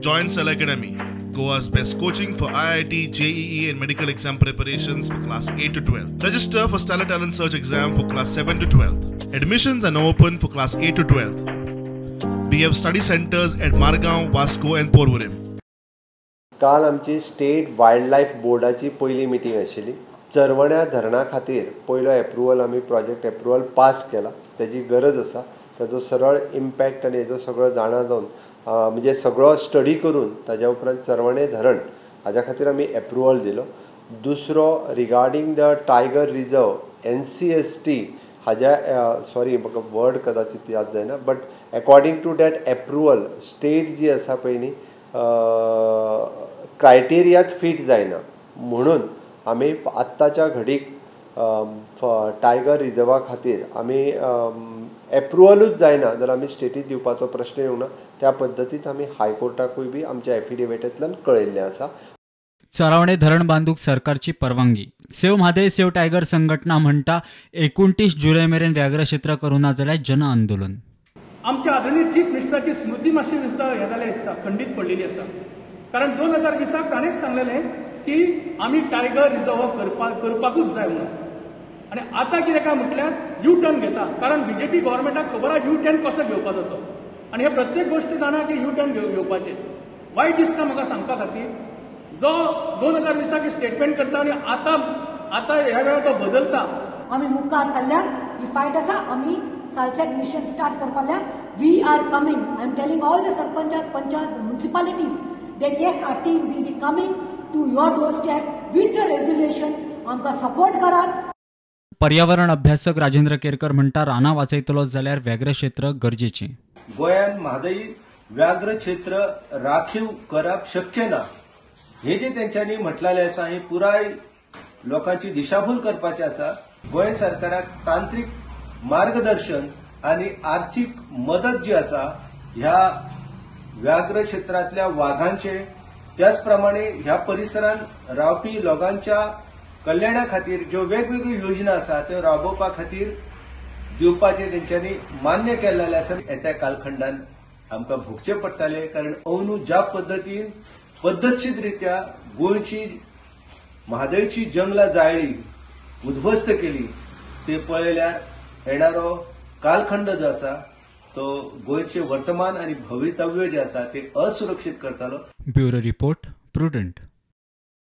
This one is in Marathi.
Join Cell Academy, Goa's best coaching for IIT, JEE and medical exam preparations for class 8 to 12. Register for Stellar Talent Search exam for class 7 to 12. Admissions are now open for class 8 to 12. We have study centers at Margaon, Vasco and Porvorim. काल आमची स्टेट वायल्ड लायफ बोर्डाची पहिली मिटींग आशिल्ली. चरवण्या धरणा खातीर पयलो एप्रुवल आमी प्रोजेक्ट एप्रुवल पास केला. त्याची गरज आसा. ताजो सरळ इम्पॅक्ट आनी हेजो सगळो जाणा जावन म्हणजे सगळो स्टडी करून ताज्या उपरांत चरवणे धरण हाज्या खातीर आमी एप्रुवल दिलो. दुसरो regarding the tiger reserve NCST हाज्या सॉरी म्हाका वर्ड कदाचित याद जायना but according to that approval state जी आसा पळय न्ही क्रायटेरियात फिट जायना म्हणून आमी आत्ताच्या घडीक टायगर रिजर्वा खातीर आमी एप्रुवलूच जायना जाल्यार आमी स्टेटीक दिवपाचो प्रश्न येवंक ना. त्या पद्दतीत आमी हायकोर्टाकूय बी आमच्या एफिडेविटांतल्यान कळयल्लें आसा. चरावणे धरण बांधूक सरकारची परवानगी. सेव म्हादय सेव टायगर संघटना म्हणटा 29 जुलै मेरेन व्याघ्र क्षेत्र करूना जाल्यार जन आंदोलन. आमच्या आदरणीय चीफ मिनिस्टराची स्मृती मातशी दिसता हे जालें दिसता खंडीत पडलेली आसा. कारण 2020 ताणेंच सांगलेलें की आमी टायगर रिजर्व करपाकूच जाय म्हणून. आनी आतां कितें काय म्हटल्यार यू टर्न घेता. कारण BJP गव्हर्मेंटाक खबर आहा यू टर्न कसो घेवपाचो तो. आनी हे प्रत्येक गोष्ट जाणा की यू टर्न घेवपाचें. वायट दिसता म्हाका सांगपा खातीर जो 2020 स्टेटमेंट करता आनी आतां ह्या वेळार तो बदलता. आमी मुखार सरल्यार ही फायट आसा. आमी सालसेट मिशन स्टार्ट करपाक we are coming. I am telling all the सरपंचास panchayat municipalities that yes our team will be coming to your doorstep with the resolution. आमकां सपोर्ट करात. पर्यावरण अभ्यासक राजेंद्र केरकर म्हणटा रानां वाचयतलो जाल्यार व्याघ्र क्षेत्र गरजेचें. गोंयांत म्हादयी व्याघ्र क्षेत्र राखीव करप शक्य ना हे जे तेंच्यांनी म्हटलेलें आसा हे पुराय लोकांची दिशाभूल करपाचें आसा. गोंय सरकाराक तांत्रीक मार्गदर्शन आनी आर्थीक मदत जी आसा ह्या व्याघ्र क्षेत्रातल्या वाघांचे त्याच प्रमाणे ह्या परिसरात रावपी लोकांच्या कल्याणा खातीर ज्यो वेगवेगळ्यो योजना आसा त्यो राबोवपा खातीर दिवपाचे तेंच्यांनी मान्य केल्लेले आसा. येत्या कालखंडात आमकां भोगचें पडटलें कारण अंदू ज्या पद्दतीन पद्दतशीररित्या गोंयची म्हादयची जंगलां जाळली उध्वस्त केली ते पळयल्यार येणारो कालखंड जो आसा तो गोंयचे वर्तमान आणि भवितव्य जे आसा ते असुरक्षीत करतालो. Bureau report prudent.